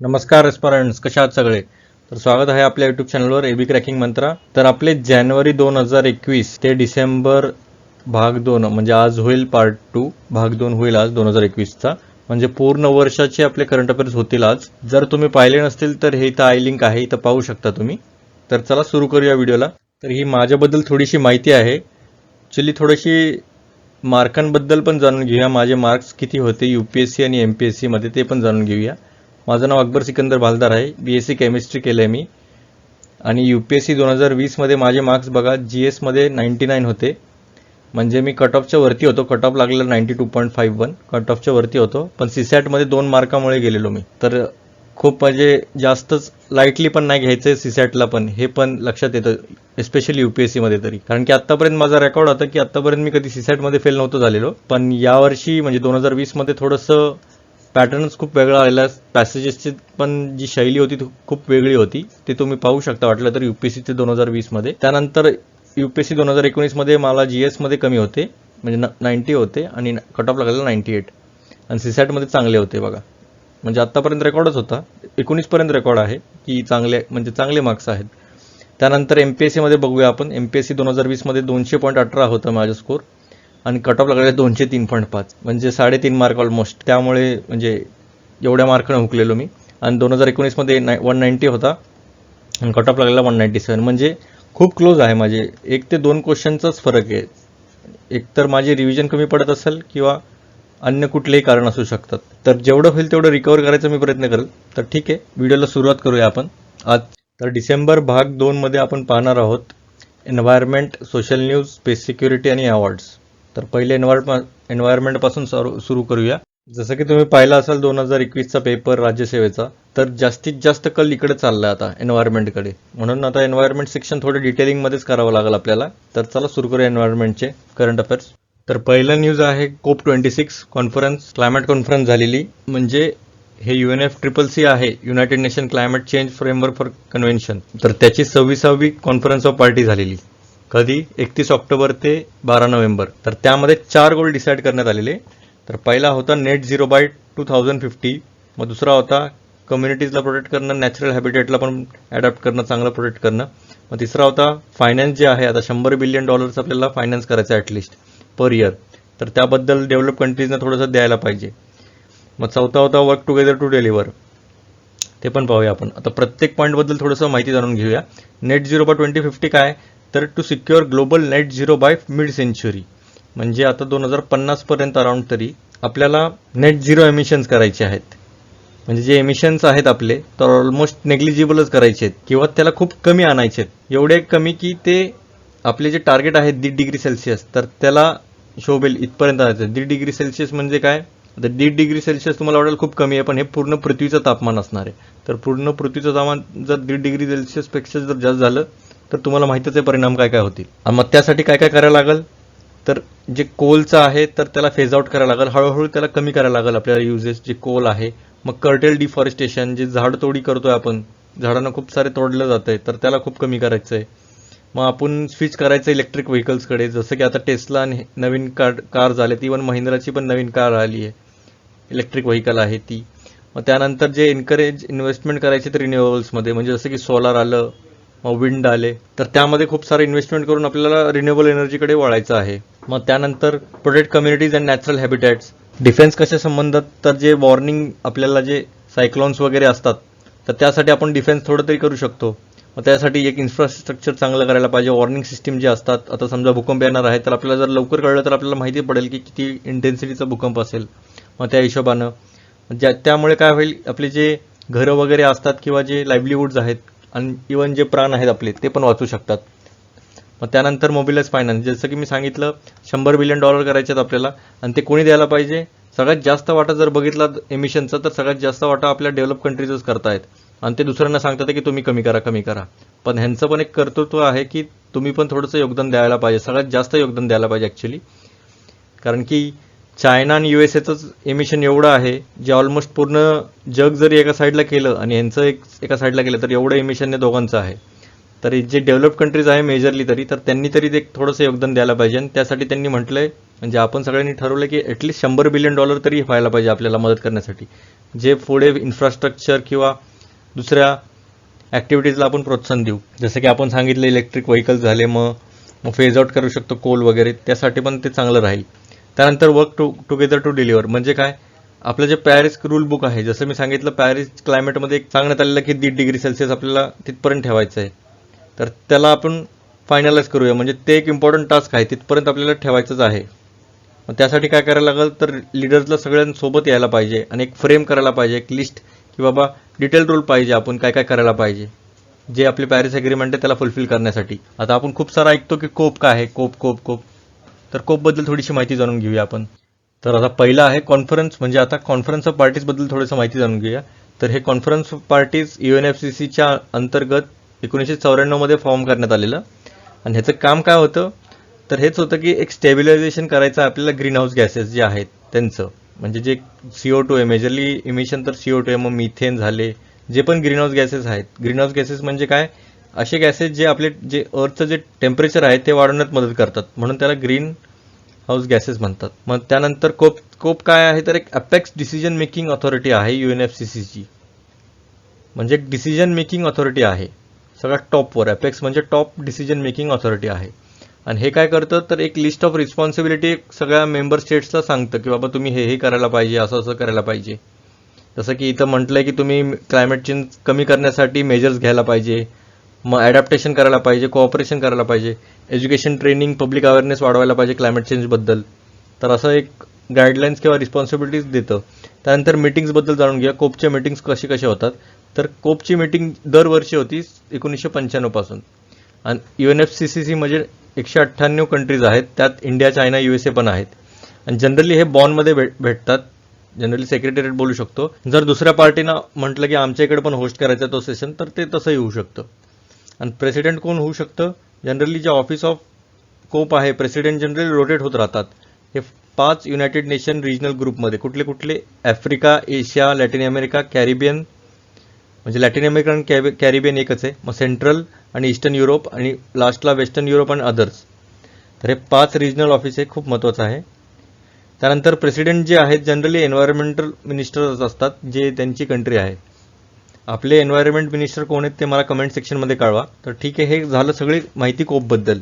नमस्कार एस्पायरंट्स, कशा आहात सगळे. तर स्वागत आहे आपल्या यूट्यूब चॅनलवर एबी क्रॅकिंग मंत्रा. तर आपले जानेवारी 2021 ते डिसेंबर भाग 2 म्हणजे आज होईल पार्ट 2. भाग 2 होईल आज 2021चा. म्हणजे पूर्ण वर्षाचे आपले करंट अफेअर्स होतील आज. जर तुम्ही पाहिले नसतील तर हे इथं आय लिंक आहे, इथं पाहू शकता तुम्ही. तर चला सुरू करूया व्हिडिओला. तर ही माझ्याबद्दल थोडीशी माहिती आहे. ॲक्च्युली थोडीशी मार्कांबद्दल पण जाणून घेऊया. माझे मार्क्स किती होते यूपीएससी आणि एमपीएससी मध्ये ते पण जाणून घेऊया. माझं नाव अकबर सिकंदर भालदार आहे. बीएससी केमिस्ट्री केलं आहे मी. आणि यूपीएससी 2020मध्ये माझे मार्क्स बघा, जीएसमध्ये 99 होते. म्हणजे मी कट ऑफच्या वरती होतो. कट ऑफ लागलेला 92.51, कट ऑफच्या वरती होतो. पण सीसॅटमध्ये 2 मार्कामुळे गेलेलो मी. तर खूप म्हणजे जास्तच लाईटली पण नाही घ्यायचं सीसॅटला पण, हे पण लक्षात येतं एस्पेशली यूपीएससीमध्ये तरी. कारण की आत्तापर्यंत माझा रेकॉर्ड होता की आत्तापर्यंत मी कधी सीसॅटमध्ये फेल नव्हतो झालेलो. पण यावर्षी म्हणजे 2020मध्ये थोडंसं पॅटर्नच खूप वेगळा आलेला. पॅसेजेसची पण जी शैली होती ती खूप वेगळी होती. ते तुम्ही पाहू शकता वाटलं तर यूपीएससी 2020मध्ये. त्यानंतर यूपीएससी 2019मध्ये मला जीएसमध्ये कमी होते, म्हणजे 90 होते आणि कट ऑफ लागलेला 98. आणि सीसॅटमध्ये चांगले होते बघा. म्हणजे आत्तापर्यंत रेकॉर्डच होता, 19पर्यंत रेकॉर्ड आहे की चांगले म्हणजे चांगले मार्क्स आहेत. त्यानंतर एमपीएससीमध्ये बघूया आपण. एमपीएससी 2020मध्ये 200.18 होतं माझं स्कोर आणि कट ऑफ लागलेला 203.5, म्हणजे 3.5 मार्क ऑलमोस्ट. त्यामुळे म्हणजे एवढ्या मार्कनं हुकलेलो मी. आणि 2019मध्ये 190 होता आणि कट ऑफ लागलेला 197. म्हणजे खूप क्लोज आहे. माझे 1 ते 2 क्वेश्चनचाच फरक आहे. एकतर माझी रिव्हिजन कमी पडत असेल किंवा अन्य कुठलेही कारण असू शकतात. तर जेवढं होईल तेवढं रिकवर करायचा मी प्रयत्न करेल. तर ठीक आहे, व्हिडिओला सुरुवात करूया आपण आज. तर डिसेंबर भाग 2मध्ये आपण पाहणार आहोत environment, social news, space security आणि अवॉर्ड्स. तर पहिले एन्व्हायरमेंटपासून सुरू करूया. जसं की तुम्ही पाहिला असाल 2021चा पेपर राज्यसेवेचा, तर जास्तीत जास्त कल इकडे चाललाय आता एन्व्हायरमेंटकडे. म्हणून आता एन्व्हायरमेंट सेक्शन थोडं डिटेलिंगमध्येच करावं लागेल आपल्याला. तर चला सुरू करूया एन्व्हायरमेंटचे करंट अफेअर्स. तर पहिलं न्यूज आहे COP26 कॉन्फरन्स, क्लायमेट कॉन्फरन्स झालेली. म्हणजे हे UNFCCC आहे, United nation climate change framework for convention. तर त्याची 26वी कॉन्फरन्स ऑफ पार्टी झालेली. कधी? 31 ऑक्टोबर ते 12 नोव्हेंबर. तर त्यामध्ये 4 गोल डिसाईड करण्यात आलेले. तर पहिला होता नेट झिरो बाय 2050. मग दुसरा होता कम्युनिटीजला प्रोटेक्ट करणं, नॅचरल हॅबिटेटला पण ॲडॉप्ट करणं, चांगलं प्रोटेक्ट करणं. मग तिसरा होता फायनान्स जे आहे, आता $100 बिलियन आपल्याला फायनान्स करायचं आहे ॲटलिस्ट पर इयर. तर त्याबद्दल डेव्हलप कंट्रीजना थोडंसं द्यायला पाहिजे. मग चौथा होता वर्क टुगेदर टू डिलिव्हर. ते पण पाहूया आपण. आता प्रत्येक पॉईंटबद्दल थोडंसं माहिती जाणून घेऊया. नेट झिरो बाय 2050 काय? तर to secure global net zero by mid century. म्हणजे आता 2050 पर्यंत अराउंड तरी आपल्याला नेट झिरो एमिशन्स करायचे आहेत. म्हणजे जे एमिशन्स आहेत आपले तर ऑलमोस्ट नेग्लिजिबलच करायचे आहेत किंवा त्याला खूप कमी आणायचे आहेत. एवढे कमी की ते आपले जे टार्गेट आहे 1.5 डिग्री सेल्सिअस, तर त्याला शोभेल इथपर्यंत आणायचं. 1.5 डिग्री सेल्सिअस म्हणजे काय? आता 1.5 डिग्री सेल्सिअस तुम्हाला वाटेल खूप कमी आहे, पण हे पूर्ण पृथ्वीचं तापमान असणार आहे. तर पूर्ण पृथ्वीचं तापमान जर 1.5 डिग्री सेल्सिअसपेक्षा जर जास्त झालं तर तुम्हाला माहितीच आहे परिणाम काय काय होतील. मग त्यासाठी काय काय करायला लागेल? तर जे कोलचं आहे तर त्याला फेज आउट करायला लागेल, हळूहळू त्याला कमी करायला लागेल आपल्याला युजेस जे कोल आहे. मग कर्टेल डिफॉरेस्टेशन, जे झाड तोडी करतोय आपण, झाडांना खूप सारे तोडलं जात आहे, तर त्याला खूप कमी करायचं आहे. मग आपण स्विच करायचं इलेक्ट्रिक व्हेकल्सकडे, जसं की आता टेस्ला नवीन कार झाले, ती पण महिंद्राची पण नवीन कार आली आहे, इलेक्ट्रिक व्हेकल आहे ती. मग त्यानंतर जे एनकरेज इन्व्हेस्टमेंट करायचे तर रिन्युएबल्समध्ये, म्हणजे जसं की सोलार आलं, मग विंड आले, तर त्यामध्ये खूप सारे इन्व्हेस्टमेंट करून आपल्याला रिन्युएबल एनर्जीकडे वळायचं आहे. मग त्यानंतर protect communities and natural habitats. Defence कशा संबंधात? तर जे वॉर्निंग आपल्याला जे सायक्लॉन्स वगैरे असतात, तर त्यासाठी आपण डिफेन्स थोडं तरी करू शकतो. मग त्यासाठी एक इन्फ्रास्ट्रक्चर चांगलं करायला पाहिजे. वॉर्निंग सिस्टीम जे असतात, आता समजा भूकंप येणार आहे तर आपल्याला जर लवकर कळलं तर आपल्याला माहिती पडेल की किती इंटेन्सिटीचा भूकंप असेल. मग त्या हिशोबानं त्यामुळे काय होईल, आपले जे घरं वगैरे असतात किंवा जे लाईव्हलीहूड्स आहेत आणि इवन जे प्राण आहेत आपले ते पण वाचू शकतात. मग त्यानंतर मोबिलाइज फायनान्स, जसं की मी सांगितलं $100 बिलियन करायचे आहेत आपल्याला. आणि ते कोणी द्यायला पाहिजे? सगळ्यात जास्त वाटा जर बघितला एमिशनचा तर सगळ्यात जास्त वाटा आपल्या डेव्हलप कंट्रीजच करतायत. आणि ते दुसऱ्यांना सांगतात की तुम्ही कमी करा कमी करा. पण ह्यांचं पण एक कर्तृत्व आहे की तुम्ही पण थोडंसं योगदान द्यायला पाहिजे, सगळ्यात जास्त योगदान द्यायला पाहिजे ॲक्च्युली. कारण की चायना आणि USAचंच एमिशन एवढं आहे जे ऑलमोस्ट पूर्ण जग जरी एका साईडला केलं आणि यांचं एका साईडला केलं तर एवढं एमिशन दोघांचं आहे. तर जे डेव्हलप कंट्रीज आहे मेजरली तरी, तर त्यांनी तरी ते थोडंसं योगदान द्यायला पाहिजे. आणि त्यासाठी त्यांनी म्हटलंय, म्हणजे आपण सगळ्यांनी ठरवलं की ॲटलिस्ट $100 बिलियन तरी व्हायला पाहिजे आपल्याला मदत करण्यासाठी. जे पुढे इन्फ्रास्ट्रक्चर किंवा दुसऱ्या ॲक्टिव्हिटीजला आपण प्रोत्साहन देऊ. जसं की आपण सांगितलं इलेक्ट्रिक व्हेकल्स झाले, मग फेज आउट करू शकतो कोल वगैरे, त्यासाठी पण ते चांगलं राहील. त्यानंतर वर्क टुगेदर टू डिलिव्हर म्हणजे काय, आपलं जे पॅरिस रूल बुक आहे, जसं मी सांगितलं पॅरिस क्लायमेटमध्ये एक सांगण्यात आलेलं की 1.5 डिग्री सेल्सिअस आपल्याला तिथपर्यंत ठेवायचं आहे. तर त्याला आपण फायनलाइज करूया, म्हणजे ते एक इम्पॉर्टंट टास्क आहे, तिथपर्यंत आपल्याला ठेवायचंच आहे. मग त्यासाठी काय करायला लागेल, तर लिडर्सला सगळ्यांसोबत यायला पाहिजे आणि एक फ्रेम करायला पाहिजे, एक लिस्ट की बाबा डिटेल रूल पाहिजे, आपण काय काय करायला पाहिजे जे आपले पॅरिस ॲग्रीमेंट आहे त्याला फुलफिल करण्यासाठी. आता आपण खूप सारा ऐकतो की कोप काय आहे, कोप. तर कोपबद्दल थोडीशी माहिती जाणून घेऊया आपण. तर आता पहिला आहे कॉन्फरन्स, म्हणजे आता कॉन्फरन्स ऑफ पार्टीजबद्दल थोडंसं माहिती जाणून घेऊया. तर हे कॉन्फरन्स ऑफ पार्टीज UNFCCच्या अंतर्गत 1994 मध्ये फॉर्म करण्यात आलेलं. आणि ह्याचं काम काय होतं, तर हेच होतं की एक स्टेबिलायझेशन करायचं आपल्याला ग्रीन हाऊस गॅसेस जे आहेत त्यांचं, म्हणजे जे CO2 आहे, मेजरली इमिशन तर CO2 आहे, मग मिथेन झाले, जे पण ग्रीन हाऊस गॅसेस आहेत. ग्रीन हाऊस गॅसेस म्हणजे काय, असे गॅसेस जे आपले जे अर्थचं जे टेम्परेचर आहे ते वाढवण्यात मदत करतात, म्हणून त्याला ग्रीन हाऊस गॅसेस म्हणतात. मग त्यानंतर कोप काय आहे, तर एक अपेक्स डिसिजन मेकिंग ऑथॉरिटी आहे UNFCCची, म्हणजे एक डिसिजन मेकिंग ऑथॉरिटी आहे सगळ्यात टॉपवर. अपेक्स म्हणजे टॉप डिसिजन मेकिंग ऑथॉरिटी आहे. आणि हे काय करतं, तर एक लिस्ट ऑफ रिस्पॉन्सिबिलिटी सगळ्या मेंबर स्टेट्सला सांगतं की बाबा तुम्ही हे करायला पाहिजे, असं करायला पाहिजे. जसं की इथं म्हटलंय की तुम्ही क्लायमेट चेंज कमी करण्यासाठी मेजर्स घ्यायला पाहिजे, मग ॲडॅप्टेशन करायला पाहिजे, कोऑपरेशन करायला पाहिजे, एज्युकेशन, ट्रेनिंग, पब्लिक अवेअरनेस वाढवायला पाहिजे क्लायमेट चेंजबद्दल. तर असं एक गाईडलाईन्स किंवा रिस्पॉन्सिबिलिटीज देतं. त्यानंतर मीटिंग्सबद्दल जाणून घ्या, कोपच्या मीटिंग्स कसे होतात. तर कोपची मीटिंग दरवर्षी होती 1995 पासून. आणि UNFCCC म्हणजे 198 कंट्रीज आहेत, त्यात इंडिया, चायना, USA पण आहेत. आणि जनरली हे बॉनमध्ये भेटतात, जनरली सेक्रेटरीत बोलू शकतो. जर दुसऱ्या पार्टीनं म्हटलं की आमच्या इकडे पण होस्ट करायचा तो सेशन, तर ते तसंही होऊ शकतं. आणि प्रेसिडेंट कोण होऊ शकतं, जनरली जे ऑफिस ऑफ कोप आहे, प्रेसिडेंट जनरली रोटेट होत राहतात. हे 5 युनायटेड नेशन रिजनल ग्रुपमध्ये कुठले Africa, Asia, Latin America, Caribbean, म्हणजे लॅटिन अमेरिका आणि कॅरिबियन एकच आहे, मग सेंट्रल आणि ईस्टर्न युरोप, आणि लास्टला वेस्टर्न युरोप आणि अदर्स. तर हे 5 रिजनल ऑफिस आहे, खूप महत्त्वाचं आहे. त्यानंतर प्रेसिडेंट जे आहेत जनरली एन्व्हायरमेंटल मिनिस्टर्स असतात, जे त्यांची कंट्री आहे. आपले एन्व्हायरमेंट मिनिस्टर कोण आहेत ते मला कमेंट सेक्शनमध्ये कळवा. तर ठीक आहे, हे झालं सगळी माहिती कोपबद्दल.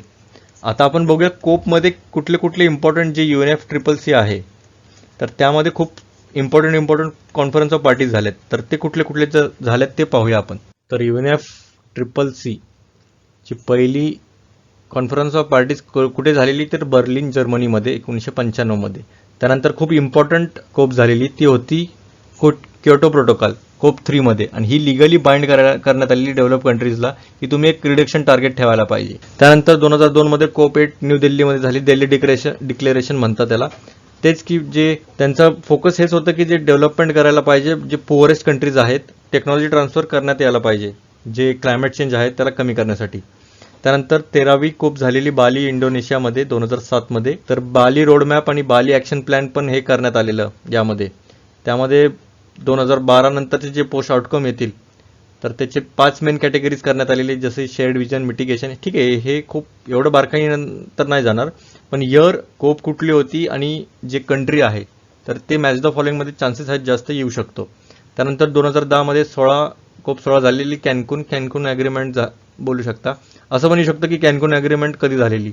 आता आपण बघूया कोपमध्ये कुठले इम्पॉर्टंट जे UNFCCC आहे, तर त्यामध्ये खूप इम्पॉर्टंट कॉन्फरन्स ऑफ पार्टीज झालेत. तर ते कुठले झालेत ते पाहूया आपण. तर UNFCCC ची पहिली कॉन्फरन्स ऑफ पार्टीज कुठे झालेली, तर बर्लिन, जर्मनीमध्ये 1995 मध्ये. त्यानंतर खूप इम्पॉर्टंट कोप झालेली ती होती क्योटो प्रोटोकॉल, कोप 3 मध्ये. आणि ही लिगली बाइंड करण्यात आलेली डेव्हलप कंट्रीजला की तुम्ही एक रिडक्शन टार्गेट ठेवायला पाहिजे. त्यानंतर 2002 मध्ये कोप 8 न्यू दिल्लीमध्ये झाली, दिल्ली डिक्लेरेशन म्हणतात त्याला. तेच की जे त्यांचा फोकस हेच होतं की जे डेव्हलपमेंट करायला पाहिजे, जे पुअरेस्ट कंट्रीज आहेत, टेक्नॉलॉजी ट्रान्सफर करण्यात यायला पाहिजे जे क्लायमेट चेंज आहे त्याला कमी करण्यासाठी. त्यानंतर 13वी कोप झालेली बाली, इंडोनेशियामध्ये 2007 मध्ये. तर बाली रोडमॅप आणि बाली ॲक्शन प्लॅन पण हे करण्यात आलेलं यामध्ये. त्यामध्ये 2012 नंतरचे जे पोस्ट आउटकम येतील, तर त्याचे 5 मेन कॅटेगरीज करण्यात आलेले, जसे शेअर्ड विजन, मिटिगेशन. ठीक आहे, हे खूप एवढं बारकाई नंतर नाही जाणार, पण इयर कोप कुठली होती आणि जे कंट्री आहे, तर ते मॅच द फॉलोइंगमध्ये चान्सेस आहेत जास्त येऊ शकतो. त्यानंतर 2010 मध्ये कोप 16 झालेली कॅन्कुन ॲग्रीमेंट बोलू शकता. असं म्हणू शकतं की कॅन्कुन ॲग्रीमेंट कधी झालेली,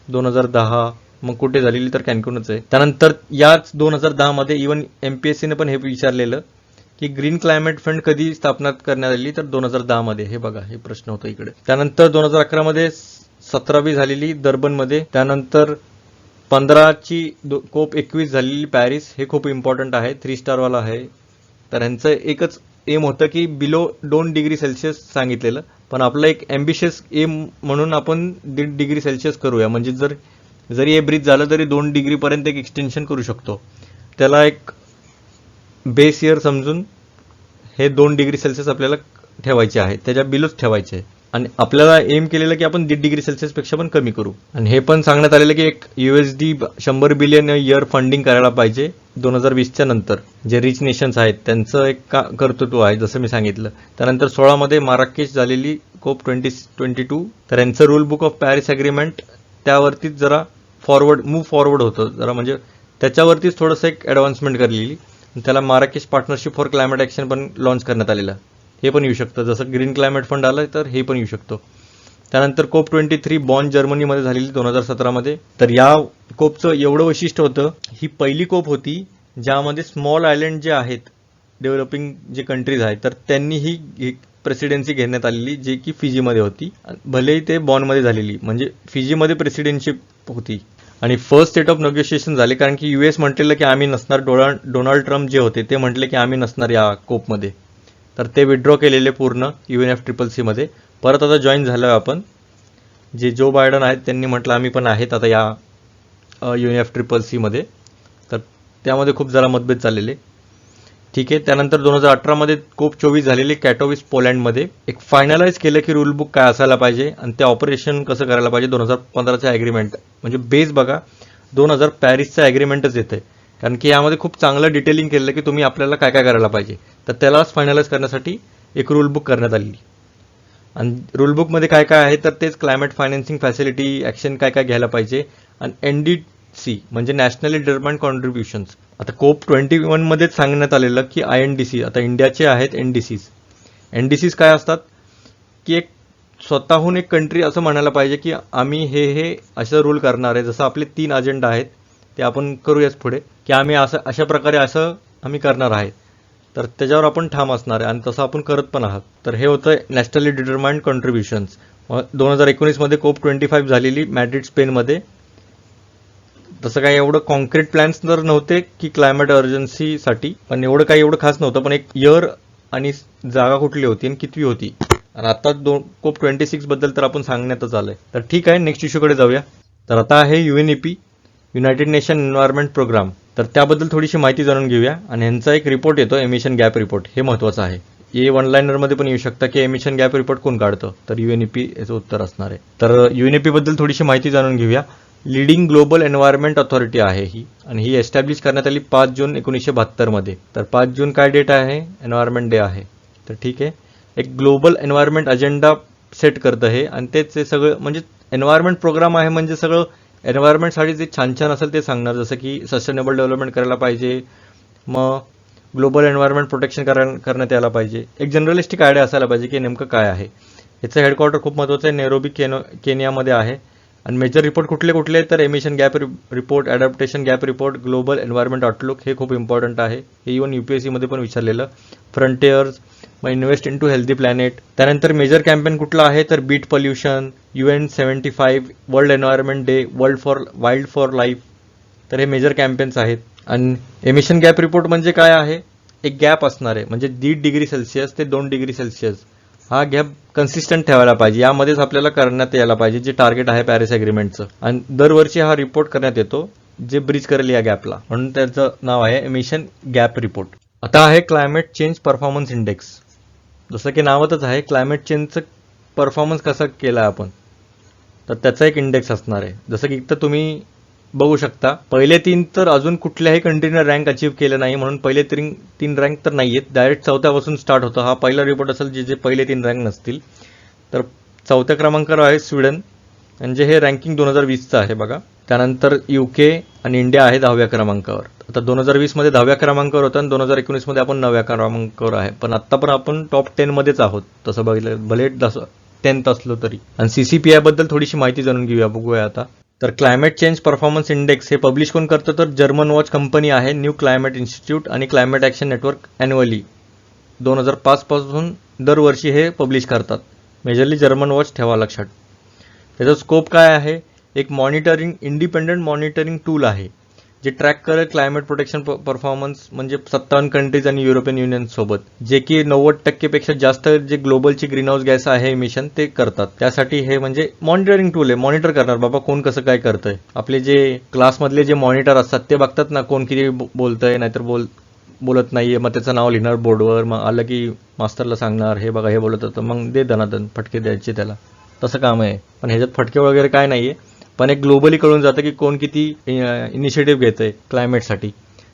2010. मग कुठे झालेली, तर कॅन्कुनच आहे. त्यानंतर याच 2010 मध्ये इव्हन MPSCने पण हे विचारलेलं की ग्रीन क्लायमेट फंड कधी स्थापना करण्यात आली, तर 2010 मध्ये. हे बघा, हे प्रश्न होता इकडे. त्यानंतर 2011 मध्ये 17वी झालेली दर्बनमध्ये. त्यानंतर 15ची कोप 21 झालेली पॅरिस. हे खूप इम्पॉर्टंट आहे, 3 स्टारवाला आहे. तर ह्यांचं एकच एम होतं की बिलो 2 डिग्री सेल्सिअस सांगितलेलं, पण आपलं एक ॲम्बिशियस एम म्हणून आपण 1.5 डिग्री सेल्सिअस करूया, म्हणजे जरी हे ब्रीच झालं तरी 2 डिग्रीपर्यंत एक एक्सटेन्शन करू शकतो. त्याला एक बेस इयर समजून हे 2 डिग्री सेल्सिअस आपल्याला ठेवायचे आहे, त्याच्या बिलोच ठेवायचे आहे. आणि आपल्याला एम केलेलं की आपण 1.5 डिग्री सेल्सिअसपेक्षा पण कमी करू. आणि हे पण सांगण्यात आलेलं की एक USD 100 बिलियन इयर फंडिंग करायला पाहिजे 2020च्या नंतर. जे रिच नेशन्स आहेत त्यांचं एक कर्तृत्व आहे, जसं मी सांगितलं. त्यानंतर 16 मध्ये माराकेश झालेली कोप 2022. तर यांचं rule book of Paris agreement त्यावरतीच जरा मूव्ह फॉरवर्ड होतं जरा, म्हणजे त्याच्यावरतीच थोडंसं एक ॲडव्हान्समेंट केलेली. त्याला Marrakesh partnership for climate action पण लॉन्च करण्यात आलेलं. हे पण येऊ शकतं. जसं ग्रीन क्लायमेट फंड आलं तर हे पण येऊ शकतो. त्यानंतर COP23 बॉन जर्मनीमध्ये झालेली 2017मध्ये. तर या कोपचं एवढं वैशिष्ट्य होतं, ही पहिली कोप होती ज्यामध्ये स्मॉल आयलंड जे आहेत, डेव्हलपिंग जे कंट्रीज आहेत, तर त्यांनी ही प्रेसिडेन्सी घेण्यात आलेली, जे की फिजीमध्ये होती. भलेही ते बॉनमध्ये झालेली, म्हणजे फिजीमध्ये प्रेसिडेन्शिप होती. आणि फर्स्ट स्टेट ऑफ नेगोशिएशन झाले, कारण की US म्हटलेलं की आम्ही नसणार. डोनाल्ड ट्रम्प जे होते ते म्हटले की आम्ही नसणार या कोपमध्ये. तर ते विड्रॉ केलेले पूर्ण UNFCCC मध्ये. परत आता जॉईन झालो आहे आपण. जे जो बायडन आहेत त्यांनी म्हटलं आम्ही पण आहेत आता या UNFCCC मध्ये. तर त्यामध्ये खूप जरा मतभेद चाललेले. ठीक आहे. त्यानंतर 2018मध्ये COP24 झालेली कॅटोविस पोलंडमध्ये. एक फायनलाइज केलं की रूल बुक काय असायला पाहिजे आणि ते ऑपरेशन कसं करायला पाहिजे. 2015चं ॲग्रीमेंट म्हणजे बेस बघा, 2000 पॅरिसचं ॲग्रीमेंटच येतं आहे. कारण की यामध्ये खूप चांगलं डिटेलिंग केलं की तुम्ही आपल्याला काय काय करायला पाहिजे. तर त्यालाच फायनलाइज करण्यासाठी एक रूल बुक करण्यात आलेली. आणि रूल बुकमध्ये काय काय आहे तर तेच क्लायमेट फायनान्सिंग फॅसिलिटी ॲक्शन काय काय घ्यायला पाहिजे. आणि NDC म्हणजे नॅशनली डिटरमाइंड कॉन्ट्रीब्युशन्स. आता COP21 मध्येच सांगण्यात आलेलं की INDC, आता इंडियाचे आहेत NDCs काय असतात की एक स्वतःहून एक कंट्री असं म्हणायला पाहिजे की आम्ही हे असं रूल करणार आहे. जसं आपले 3 अजेंडा आहेत ते आपण करूयाच पुढे, की आम्ही अशा प्रकारे आम्ही करणार आहे. तर त्याच्यावर आपण ठाम असणार आहे आणि तसं आपण करत पण आहात. तर हे होतं नॅशनली डिटरमाइंड कॉन्ट्रीब्युशन्स. 2019मध्ये COP25 झालेली मॅड्रिड स्पेनमध्ये. तसं काही एवढं कॉन्क्रीट प्लॅन्स तर नव्हते की क्लायमेट अर्जन्सीसाठी, पण एवढं खास नव्हतं. पण एक इयर आणि जागा कुठली होती आणि कितवी होती. आणि आता COP26 बद्दल तर आपण सांगण्यातच आलंय. तर ठीक आहे, नेक्स्ट इश्यूकडे जाऊया. तर आता आहे UNEP, United Nation Environment Programme. तर त्याबद्दल थोडीशी माहिती जाणून घेऊया. आणि यांचा एक रिपोर्ट येतो, एमिशन गॅप रिपोर्ट. हे महत्त्वाचं आहे. हे वन लाईनरमध्ये पण येऊ शकतं की एमिशन गॅप रिपोर्ट कोण काढतं, तर UNEP याचं उत्तर असणार आहे. तर UNEP बद्दल थोडीशी माहिती जाणून घेऊया. लीडिंग ग्लोबल एन्व्हायरमेंट अथॉरिटी आहे ही, आणि ही एस्टॅब्लिश करण्यात आली 5 जून 1972मध्ये. तर 5 जून काय डेट आहे, एन्व्हायरमेंट डे आहे. तर ठीक आहे, एक ग्लोबल एन्व्हायरमेंट अजेंडा सेट करतं हे. आणि तेच हे सगळं म्हणजे एन्व्हायरमेंट प्रोग्राम आहे, म्हणजे सगळं एन्व्हायरमेंटसाठी जे छान छान असेल ते सांगणार. जसं की सस्टेनेबल डेव्हलपमेंट करायला पाहिजे, मग ग्लोबल एन्व्हायरमेंट प्रोटेक्शन करण्यात यायला पाहिजे. एक जनरलिस्टिक आयडिया असायला पाहिजे की नेमकं काय आहे. याचं हेडक्वार्टर खूप महत्त्वाचं आहे, नैरोबी केनियामध्ये आहे. आणि मेजर रिपोर्ट कुठले तर emission gap report, adaptation gap report, global environment outlook, हे खूप इम्पॉर्टंट आहे. हे इव्हन UPSCमध्ये पण विचारलेलं. फ्रंटियर्स, मग invest in to healthy planet. त्यानंतर मेजर कॅम्पेन कुठला आहे तर beat pollution, UN75, world environment day, wild for life. तर हे मेजर कॅम्पेन्स आहेत. आणि एमिशन गॅप रिपोर्ट म्हणजे काय आहे, एक गॅप असणार आहे, म्हणजे 1.5 डिग्री सेल्सिअस ते 2 डिग्री सेल्सिअस हा गॅप कन्सिस्टंट ठेवायला पाहिजे. यामध्येच आपल्याला करण्यात यायला पाहिजे जे टार्गेट आहे पॅरिस ॲग्रीमेंटचं. आणि दरवर्षी हा रिपोर्ट करण्यात येतो जे ब्रीच करेल या गॅपला, म्हणून त्याचं नाव आहे एमिशन गॅप रिपोर्ट. आता आहे क्लायमेट चेंज परफॉर्मन्स इंडेक्स. जसं की नावातच आहे, क्लायमेट चेंजचं परफॉर्मन्स कसा केला आपण, तर त्याचा एक इंडेक्स असणार आहे. जसं की इथं तुम्ही बघू शकता, पहिले 3 तर अजून कुठल्याही कंट्रीनं रँक अचीव्ह केलं नाही, म्हणून पहिले 3 रँक तर नाही आहेत. डायरेक्ट 4थ्यापासून स्टार्ट होतं. हा पहिला रिपोर्ट असेल जे पहिले 3 रँक नसतील. तर 4थ्या क्रमांकावर आहे स्वीडन, म्हणजे हे रँकिंग 2020चं आहे बघा. त्यानंतर UK आणि इंडिया आहे 10व्या क्रमांकावर. आता 2020मध्ये 10व्या क्रमांकावर होतं आणि 2019मध्ये आपण 9व्या क्रमांकावर आहे. पण आत्ता पण आपण टॉप 10मध्येच आहोत तसं बघितलं, भले 10th असलो तरी. आणि CCPI बद्दल थोडीशी माहिती जाणून घेऊया, बघूया आता. तर क्लायमेट चेंज परफॉर्मन्स इंडेक्स हे पब्लिश कोण करतं तर जर्मन वॉच कंपनी आहे, न्यू क्लायमेट इन्स्टिट्यूट आणि क्लायमेट ॲक्शन नेटवर्क ॲन्युअली 2005 पासून दरवर्षी हे पब्लिश करतात. मेजरली जर्मन वॉच ठेवा लक्षात. त्याचा स्कोप काय आहे, एक इंडिपेंडंट मॉनिटरिंग टूल आहे जे ट्रॅक करेल क्लायमेट प्रोटेक्शन परफॉर्मन्स, म्हणजे 57 कंट्रीज आणि युरोपियन युनियन सोबत, जे की 90% पेक्षा जास्त जे ग्लोबलची ग्रीनहाऊस गॅस आहे इमिशन ते करतात. त्यासाठी हे म्हणजे मॉनिटरिंग टूल आहे, मॉनिटर करणार बाबा कोण कसं काय करतंय. आपले जे क्लासमधले जे मॉनिटर असतात ते बघतात ना कोण किती बोलतंय नाहीतर बोलत नाहीये, मग त्याचं नाव लिहिणार बोर्डवर, मग आलं की मास्टरला सांगणार हे बघा हे बोलत होतं, मग दे दनादन फटके द्यायचे त्याला. तसं काम आहे. पण ह्याच्यात फटके वगैरे काय नाहीये, पण एक ग्लोबली कळून जातं की कोण किती इनिशिएटिव्ह घेतंय क्लायमेटसाठी.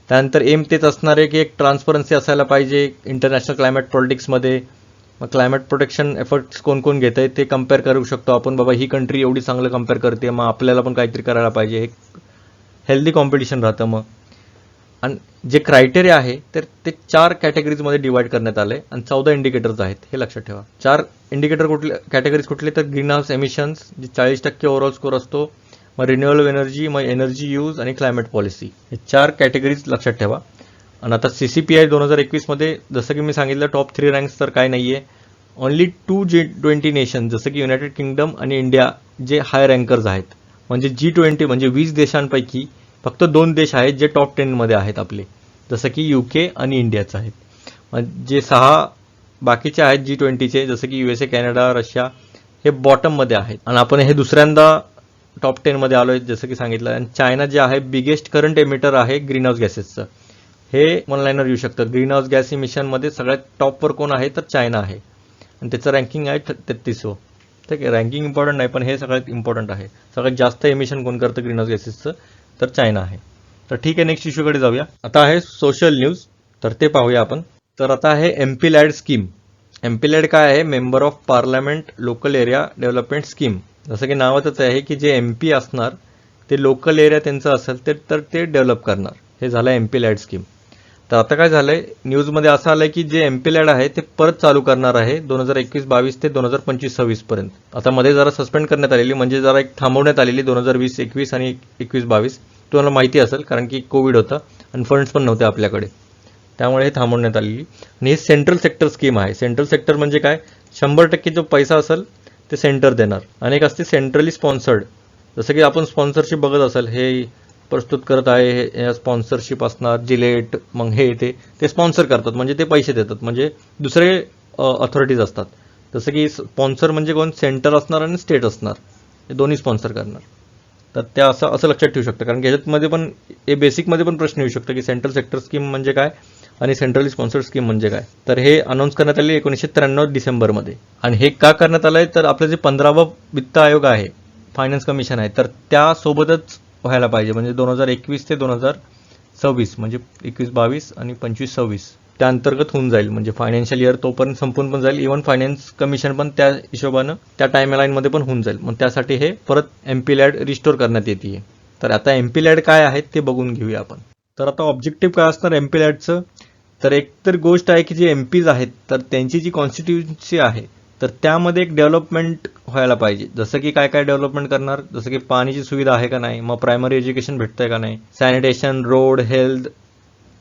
त्यानंतर एम तेच असणार आहे की एक ट्रान्सपरन्सी असायला पाहिजे इंटरनॅशनल क्लायमेट पॉलिटिक्समध्ये. मग क्लायमेट प्रोटेक्शन एफर्ट्स कोण कोण घेत आहे ते कम्पेअर करू शकतो आपण, बाबा ही कंट्री एवढी चांगलं कम्पेअर करते, मग आपल्याला पण काहीतरी करायला पाहिजे. एक हेल्दी कॉम्पिटिशन राहतं. मग आणि जे क्रायटेरिया आहे तर ते 4 कॅटेगरीजमध्ये डिवाइड करण्यात आले आणि 14 इंडिकेटर्स आहेत, हे लक्षात ठेवा. 4 इंडिकेटर कुठले, कॅटेगरीज कुठले, तर ग्रीन हाऊस एमिशन्स जे 40% ओव्हरऑल स्कोर असतो, मग रिन्युएबल एनर्जी, मग एनर्जी यूज आणि क्लायमेट पॉलिसी, हे 4 कॅटेगरीज लक्षात ठेवा. आणि आता CCPI 2021मध्ये जसं की मी सांगितलं टॉप 3 रँक्स तर काय नाही आहे. ओन्ली 2 G20 नेशन जसं की युनायटेड किंगडम आणि इंडिया जे हाय रँकर्स आहेत. म्हणजे G20 म्हणजे 20 देशांपैकी फक्त 2 देश आहेत जे टॉप 10मध्ये आहेत आपले, जसं की UK आणि इंडियाचं आहेत. जे 6 बाकीचे आहेत G20चे जसं की USA, कॅनडा, रशिया हे बॉटममध्ये आहेत. आणि आपण हे दुसऱ्यांदा टॉप 10मध्ये आलो आहे जसं की सांगितलं. आणि चायना जे आहे बिगेस्ट करंट एमिटर आहे ग्रीन हाऊस गॅसेसचं. हे वन लाईनर येऊ शकतं. ग्रीन हाऊस गॅस इमिशनमध्ये सगळ्यात टॉपवर कोण आहे तर चायना आहे आणि त्याचं रँकिंग आहे 33. ठीक आहे, रँकिंग इम्पॉर्टंट नाही पण हे सगळ्यात इम्पॉर्टंट आहे. सगळ्यात जास्त एमिशन कोण करतं ग्रीन हाऊस गॅसेसचं तर चायना आहे. तर ठीक आहे, नेक्स्ट इश्यूकडे जाऊया. आता आहे सोशल न्यूज, तर ते पाहूया आपण. तर आता आहे MP-लॅड स्कीम. MP-लॅड काय आहे, member of parliament local area development scheme. जसं की नावातच आहे की जे MP असणार ते लोकल एरिया त्यांचं असेल तर ते डेव्हलप करणार. हे झालं MP-लॅड स्कीम. तर आता काय झालंय, न्यूजमध्ये असं आलंय की जे MP-लॅड आहे ते परत चालू करणार आहे 2021-22 ते 2025-26 पर्यंत. आता मध्ये जरा सस्पेंड करण्यात आलेली, म्हणजे जरा एक थांबवण्यात आलेली 2020-21 आणि 21-22. तुम्हाला माहिती असेल कारण की कोविड होतं आणि फंड्स पण नव्हते आपल्याकडे, त्यामुळे हे थांबवण्यात आलेली. आणि हे सेंट्रल सेक्टर स्कीम आहे. सेंट्रल सेक्टर म्हणजे काय, 100% जो पैसा असेल ते सेंटर देणार. आणि एक असते सेंट्रली स्पॉन्सर्ड, जसं की आपण स्पॉन्सरशिप बघत असेल, हे प्रस्तुत करत आहे, हे स्पॉन्सरशिप असणार, जिलेट मग हे ते स्पॉन्सर करतात म्हणजे ते पैसे देतात, म्हणजे दुसरे अथॉरिटीज असतात. जसं की स्पॉन्सर म्हणजे कोण, सेंटर असणार आणि स्टेट असणार, हे दोन्ही स्पॉन्सर करणार. तर त्या असं लक्षात ठेवू शकतं कारण की ह्याच्यामध्ये पण हे बेसिकमध्ये पण प्रश्न येऊ शकतो की सेंट्रल सेक्टर स्कीम म्हणजे काय आणि सेंट्रली स्पॉन्सर्ड स्कीम म्हणजे काय. तर हे अनाऊन्स करण्यात आले 1993 डिसेंबरमध्ये. आणि हे का करण्यात आलं आहे तर आपलं जे 15वं वित्त आयोग आहे, फायनान्स कमिशन आहे, तर त्यासोबतच व्हायला पाहिजे. म्हणजे 2021 ते 2026 म्हणजे 21-22 आणि 25-26 त्या अंतर्गत होऊन जाईल. म्हणजे फायनान्शियल इयर तोपर्यंत संपून पण जाईल. इव्हन फायनान्स कमिशन पण त्या हिशोबानं त्या टाईमलाईनमध्ये पण होऊन जाईल. मग त्यासाठी हे परत MP-लॅड रिस्टोर करण्यात येते. तर आता MP-लॅड काय आहे ते बघून घेऊया आपण. तर आता ऑब्जेक्टिव्ह काय असणार MP-लॅडचं, तर एक तर गोष्ट आहे की जे MPs आहेत तर त्यांची जी कॉन्स्टिट्युन्सी आहे तर त्यामध्ये एक डेव्हलपमेंट व्हायला पाहिजे. जसं की काय काय डेव्हलपमेंट करणार, जसं की पाण्याची सुविधा आहे का नाही, मग प्रायमरी एज्युकेशन भेटतंय का नाही, सॅनिटेशन, रोड, हेल्थ,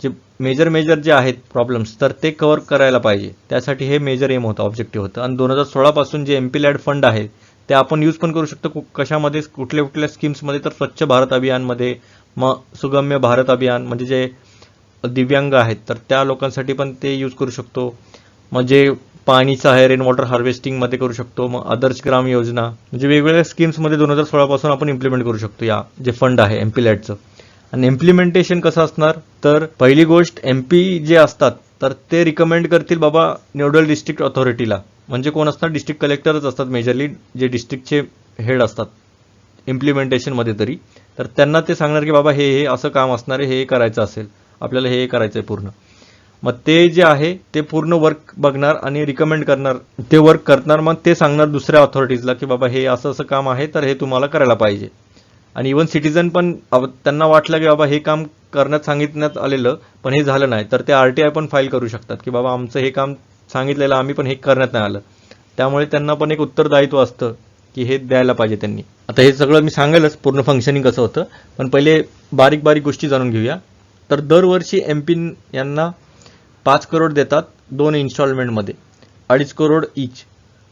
जे मेजर जे आहेत प्रॉब्लेम्स तर ते कव्हर करायला पाहिजे. त्यासाठी हे मेजर एम होतं, ऑब्जेक्टिव्ह होतं. आणि 2016 पासून जे MP-लॅड फंड आहे ते आपण यूज पण करू शकतो. कशामध्ये, कुठल्या स्कीम्समध्ये, तर स्वच्छ भारत अभियानमध्ये, मग सुगम्य भारत अभियान म्हणजे जे दिव्यांग आहेत तर त्या लोकांसाठी पण ते यूज करू शकतो. म्हणजे पाणीचं आहे रेन वॉटर हार्वेस्टिंगमध्ये करू शकतो. मग आदर्श ग्राम योजना म्हणजे वेगवेगळ्या स्कीम्समध्ये 2016 पासून आपण इम्प्लिमेंट करू शकतो या जे फंड आहे MP-लॅडचं. आणि इम्प्लिमेंटेशन कसं असणार, तर पहिली गोष्ट MP जे असतात तर ते रिकमेंड करतील बाबा नोडल डिस्ट्रिक्ट अथॉरिटीला, म्हणजे कोण असतात, डिस्ट्रिक्ट कलेक्टरच असतात मेजरली, जे डिस्ट्रिक्टचे हेड असतात इम्प्लिमेंटेशनमध्ये तरी. तर त्यांना ते सांगणार की बाबा हे असं काम असणार आहे, हे करायचं असेल आपल्याला, हे करायचं आहे पूर्ण. मग ते जे आहे ते पूर्ण वर्क बघणार आणि रिकमेंड करणार, ते वर्क करणार. मग ते सांगणार दुसऱ्या अथॉरिटीजला की बाबा हे असं काम आहे तर हे तुम्हाला करायला पाहिजे. आणि इव्हन सिटीजन पण त्यांना वाटलं की बाबा हे काम करण्यात सांगितण्यात आलेलं पण हे झालं नाही तर ते RTI पण फाईल करू शकतात की बाबा आमचं हे काम सांगितलेलं आम्ही पण हे करण्यात नाही आलं. त्यामुळे त्यांना पण एक उत्तरदायित्व असतं की हे द्यायला पाहिजे त्यांनी. आता हे सगळं मी सांगेलच पूर्ण फंक्शनिंग कसं होतं, पण पहिले बारीक बारीक गोष्टी जाणून घेऊया. तर दरवर्षी MP यांना 5 करोड देतात 2 इन्स्टॉलमेंटमध्ये, 2.5 करोड इच.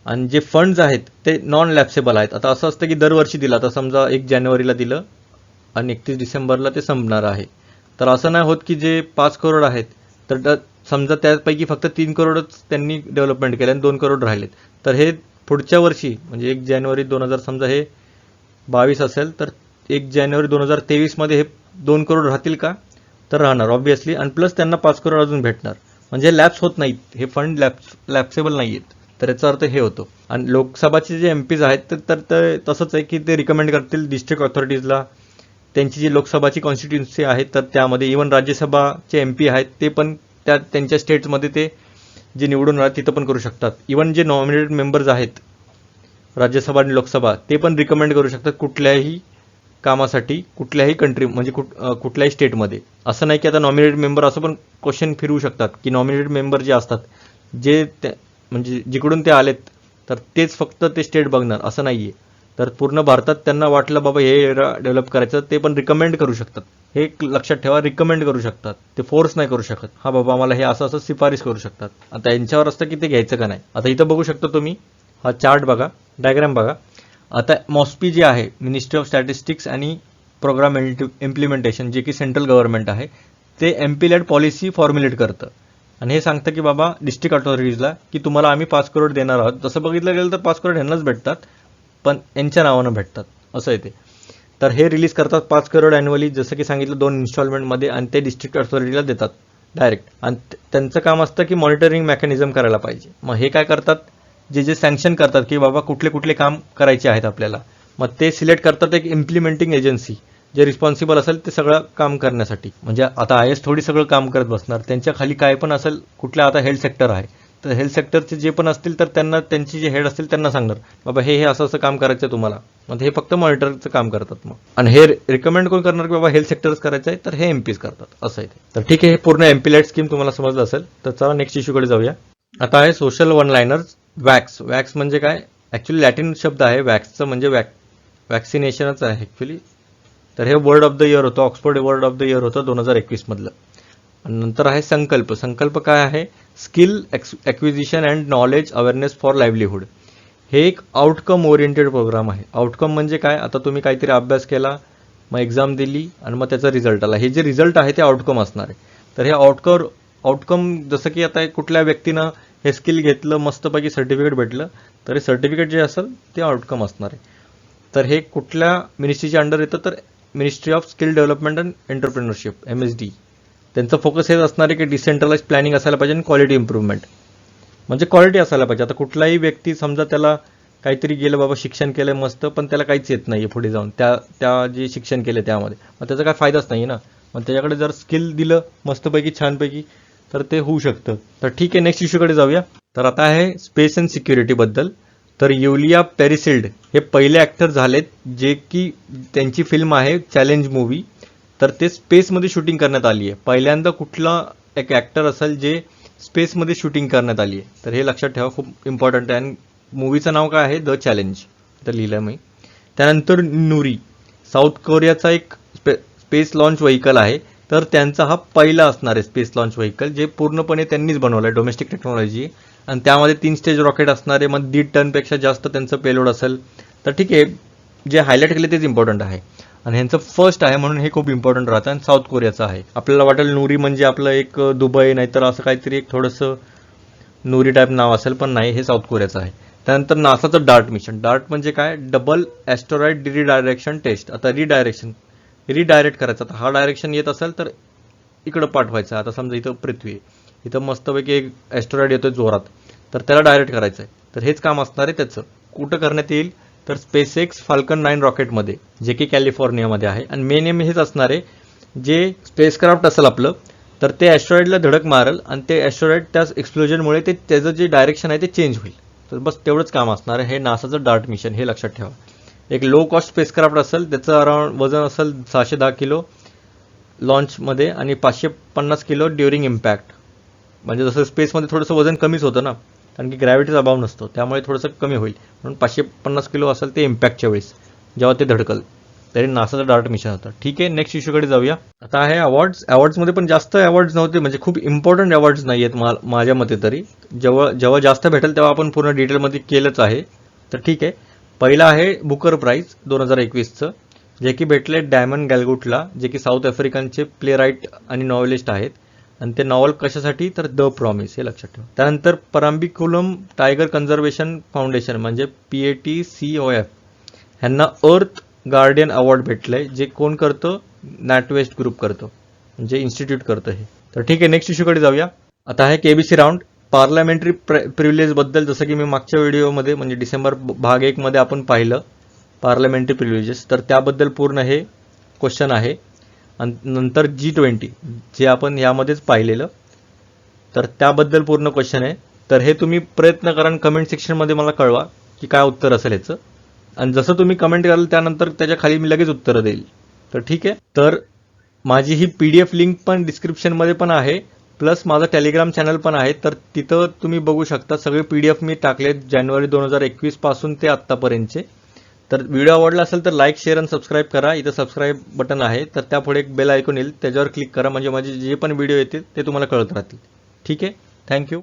आणि जे फंड्स आहेत ते नॉन लॅप्सेबल आहेत. आता असं असतं की दरवर्षी दिलं, आता समजा 1 जानेवारीला दिलं आणि 31 डिसेंबरला ते संपणार आहे. तर असं नाही होत की जे 5 करोड आहेत तर समजा त्यापैकी फक्त 3 करोडच त्यांनी डेव्हलपमेंट केलं आणि 2 करोड राहिलेत, तर हे पुढच्या वर्षी म्हणजे 1 जानेवारी 2000 समजा हे 22 असेल तर 1 जानेवारी 2023मध्ये हे 2 करोड राहतील का, तर राहणार ऑब्व्हियसली. आणि प्लस त्यांना 5 करोड अजून भेटणार. म्हणजे लॅप्स होत नाहीत, हे फंड लॅप्सेबल नाही आहेत. तर याचा अर्थ हे होतो. आणि लोकसभाचे जे MPs आहेत तर तसंच आहे की ते रिकमेंड करतील डिस्ट्रिक्ट अथॉरिटीजला त्यांची जी लोकसभाची कॉन्स्टिट्युन्सी आहे तर त्यामध्ये. इव्हन राज्यसभाचे MP आहेत ते पण त्यांच्या स्टेट्समध्ये ते जे निवडून राहतात तिथं पण करू शकतात. इव्हन जे नॉमिनेटेड मेंबर्स आहेत राज्यसभा आणि लोकसभा ते पण रिकमेंड करू शकतात कुठल्याही कामासाठी कुठल्याही कंट्री म्हणजे कुठल्याही स्टेटमध्ये. असं नाही की आता नॉमिनेटेड मेंबर असं पण क्वेश्चन फिरवू शकतात की नॉमिनेटेड मेंबर जे असतात जे म्हणजे जिकडून ते आलेत तर तेच फक्त ते स्टेट बघणार असं नाही आहे. तर पूर्ण भारतात त्यांना वाटलं बाबा हे एरिया डेव्हलप करायचं ते पण रिकमेंड करू शकतात. हे एक लक्षात ठेवा, रिकमेंड करू शकतात, ते फोर्स नाही करू शकत. हा बाबा मला हे असं असं शिफारिश करू शकतात. आता यांच्यावर असतं की ते घ्यायचं का नाही. आता इथं बघू शकता तुम्ही हा चार्ट बघा, डायग्राम बघा. आता मॉस्पी जे आहे मिनिस्ट्री ऑफ स्टॅटिस्टिक्स आणि प्रोग्राम इम्प्लिमेंटेशन जे की सेंट्रल गव्हर्नमेंट आहे ते MP लेड पॉलिसी फॉर्म्युलेट करतं आणि हे सांगतं की बाबा डिस्ट्रिक्ट अथॉरिटीजला की तुम्हाला आम्ही 5 करोड देणार आहोत. तसं बघितलं गेलं तर 5 करोड ह्यांनाच भेटतात पण यांच्या नावानं भेटतात असं आहे ते. तर हे रिलीज करतात 5 करोड ॲन्युअली जसं की सांगितलं 2 इन्स्टॉलमेंटमध्ये आणि ते डिस्ट्रिक्ट अथॉरिटीला देतात डायरेक्ट. आणि त्यांचं काम असतं की मॉनिटरिंग मेकॅनिझम करायला पाहिजे. मग हे काय करतात जे सँक्शन करतात की बाबा कुठले कुठले काम करायचे आहेत आपल्याला, मग ते सिलेक्ट करतात एक इम्प्लिमेंटिंग एजन्सी जे रिस्पॉन्सिबल असेल ते सगळं काम करण्यासाठी. म्हणजे आता IS थोडी सगळं काम करत बसणार, त्यांच्या खाली काय पण असेल. कुठल्या आता हेल्थ सेक्टर आहे तर हेल्थ सेक्टरचे जे पण असतील तर त्यांना त्यांची जे हेड असतील त्यांना सांगणार बाबा हे असं असं काम करायचं आहे तुम्हाला. मग हे फक्त मॉनिटरचं काम करतात. मग आणि हे रिकमेंड कोण करणार की बाबा हेल्थ सेक्टरच करायचं आहे तर हे MPs करतात असं आहे ते. तर ठीक आहे, हे पूर्ण MP लेड स्कीम तुम्हाला समजलं असेल. तर चला नेक्स्ट इश्यूकडे जाऊया. आता आहे social one liners. Wax. Wax म्हणजे काय, ॲक्च्युली लॅटिन शब्द आहे वॅक्सचं, म्हणजे वॅक्सिनेशनच आहे ॲक्च्युली. तर हे वर्ड ऑफ द इयर होतं, Oxford word of the year होतं 2021 मधलं. आणि नंतर आहे संकल्प. संकल्प काय आहे, skill acquisition and knowledge awareness for livelihood. हे एक आउटकम ओरिएंटेड प्रोग्राम आहे. आउटकम म्हणजे काय, आता तुम्ही काहीतरी अभ्यास केला, मग एक्झाम दिली आणि मग त्याचा रिझल्ट आला. हे जे रिझल्ट आहे ते आउटकम असणार आहे. तर हे आउटकम जसं की आता कुठल्या व्यक्तीनं हे स्किल घेतलं, मस्तपैकी सर्टिफिकेट भेटलं, तर हे सर्टिफिकेट जे असेल ते आउटकम असणार आहे. तर हे कुठल्या मिनिस्ट्रीच्या अंडर येतं, तर ministry of skill development and entrepreneurship MSD. त्यांचं फोकस हेच असणार आहे की डिसेंट्रलाइज प्लॅनिंग असायला पाहिजे आणि क्वालिटी इम्प्रूव्हमेंट. म्हणजे क्वालिटी असायला पाहिजे. आता कुठलाही व्यक्ती समजा त्याला काहीतरी गेलं बाबा, शिक्षण केलं मस्त, पण त्याला काहीच येत नाही पुढे जाऊन त्या जे शिक्षण केलं त्यामध्ये, मग त्याचा काय फायदाच नाही ना. मग त्याच्याकडे जर स्किल दिलं मस्तपैकी छानपैकी तर ते होऊ शकतं. तर ठीक आहे, नेक्स्ट इश्यूकडे जाऊया. तर आता आहे स्पेस अँड सिक्युरिटीबद्दल. तर युलिया पेरिसिल्ड हे पहिले ॲक्टर झालेत जे की त्यांची फिल्म आहे चॅलेंज मूवी. तर ते स्पेसमध्ये शूटिंग करण्यात आली आहे. पहिल्यांदा कुठला एक ॲक्टर असेल जे स्पेसमध्ये शूटिंग करण्यात आली आहे. तर हे लक्षात ठेवा, खूप इम्पॉर्टंट आहे. आणि मूवीचं नाव काय आहे, द चॅलेंज, तर लिहिलं मी. त्यानंतर नुरी, साऊथ कोरियाचा एक स्पेस लॉन्च व्हेकल आहे. तर त्यांचा हा पहिला असणार आहे स्पेस लॉन्च व्हेकल, जे पूर्णपणे त्यांनीच बनवलं आहे, डोमेस्टिक टेक्नॉलॉजी. आणि त्यामध्ये 3 स्टेज रॉकेट असणार आहे. मग 1.5 टनपेक्षा जास्त त्यांचं पेलोड असेल. तर ठीक आहे, जे हायलाईट केले तेच इम्पॉर्टंट आहे. आणि ह्यांचं फर्स्ट आहे म्हणून हे खूप इम्पॉर्टंट राहतं. आणि साऊथ कोरियाचं आहे. आपल्याला वाटेल नुरी म्हणजे आपलं एक दुबई नाहीतर असं काहीतरी एक थोडंसं नुरी टाईप नाव असेल, पण नाही, हे साऊथ कोरियाचं आहे. त्यानंतर नासाचं डार्ट मिशन. डार्ट म्हणजे काय, डबल ॲस्ट्रॉइड रिडायरेक्शन टेस्ट. आता रिडायरेक्ट करायचं. आता हा डायरेक्शन येत असेल तर इकडं पाठवायचं. आता समजा इथं पृथ्वी आहे, इथं मस्तपैकी एक ॲस्ट्रॉइड येतोय जोरात, तर त्याला डायरेक्ट करायचं आहे. तर हेच काम असणार आहे त्याचं. कुठं करण्यात येईल, तर SpaceX Falcon 9 रॉकेटमध्ये, जे की कॅलिफोर्नियामध्ये आहे. आणि मेन एम हेच असणार आहे, जे स्पेसक्राफ्ट असेल आपलं, तर ते ॲस्ट्रॉइडला धडक मारेल आणि ते ॲस्ट्रॉइड त्या एक्सप्लोजनमुळे त्याचं जे डायरेक्शन आहे ते चेंज होईल. तर बस तेवढंच काम असणार आहे. हे नासाचं डार्ट मिशन, हे लक्षात ठेवा. एक लो कॉस्ट स्पेसक्राफ्ट असेल, त्याचं अराउंड वजन असेल 610 किलो लॉन्चमध्ये आणि 550 किलो ड्युरिंग इम्पॅक्ट. म्हणजे जसं स्पेसमध्ये थोडंसं वजन कमीच होतं ना, कारण की ग्रॅव्हिटीचा अभाव नसतो, त्यामुळे थोडंसं कमी होईल. म्हणून 550 किलो असेल ते इम्पॅक्टच्या वेळेस जेव्हा ते धडकल. तरी नासाचं डार्ट मिशन होतं. ठीक आहे, नेक्स्ट इश्यूकडे जाऊया. आता आहे अवॉर्ड्समध्ये पण जास्त अवॉर्ड्स नव्हते, म्हणजे खूप इम्पॉर्टंट अवॉर्ड्स नाही आहेत माझ्या मते तरी. जेव्हा जास्त भेटेल तेव्हा आपण पूर्ण डिटेलमध्ये केलंच आहे. तर ठीक आहे, पहिला आहे बुकर प्राईज 2021चं, जे की भेटले डायमंड गॅलगुटला, जे की साऊथ आफ्रिकनचे प्ले राईट आणि नॉव्हेलिस्ट आहेत. आणि ते नॉवल कशासाठी, तर द प्रॉमिस, हे लक्षात ठेवा. त्यानंतर परांबिकुलम टायगर कन्झर्वेशन फाउंडेशन म्हणजे PATCOF ह्यांना अर्थ गार्डियन अवॉर्ड भेटलंय, जे कोण करतं, नॅटवेस्ट ग्रुप करतं, म्हणजे इन्स्टिट्यूट करतं हे. तर ठीक आहे, नेक्स्ट इश्यूकडे जाऊया. आता आहे KBC राऊंड. पार्लमेंटरी प्रिव्हिलेजबद्दल, जसं की मी मागच्या व्हिडिओमध्ये म्हणजे डिसेंबर भाग 1 मध्ये आपण पाहिलं पार्लमेंटरी प्रिव्हिलेजेस, तर त्याबद्दल पूर्ण हे क्वेश्चन आहे. आणि नंतर G20 जे आपण यामध्येच पाहिलेलं, तर त्याबद्दल पूर्ण क्वेश्चन आहे. तर हे तुम्ही प्रयत्न करा, कमेंट सेक्शनमध्ये मला कळवा की काय उत्तर असेल ह्याचं. आणि जसं तुम्ही कमेंट कराल त्यानंतर त्याच्या खाली मी लगेच उत्तरं देईल. तर ठीक आहे. तर माझी ही PDF लिंक पण डिस्क्रिप्शनमध्ये पण आहे, प्लस माझं टेलिग्राम चॅनल पण आहे. तर तिथं तुम्ही बघू शकता सगळे PDF मी टाकलेत जानेवारी 2021 पासून ते आत्तापर्यंतचे. तर व्हिडिओ आवडला असेल तर लाईक, शेअर आणि सबस्क्राईब करा. इथं सबस्क्राईब बटन आहे, तर त्यापुढे एक बेल आयकॉन येईल, त्याच्यावर क्लिक करा म्हणजे माझे जे पण व्हिडिओ येतील ते तुम्हाला कळत राहतील. ठीक आहे. थँक्यू.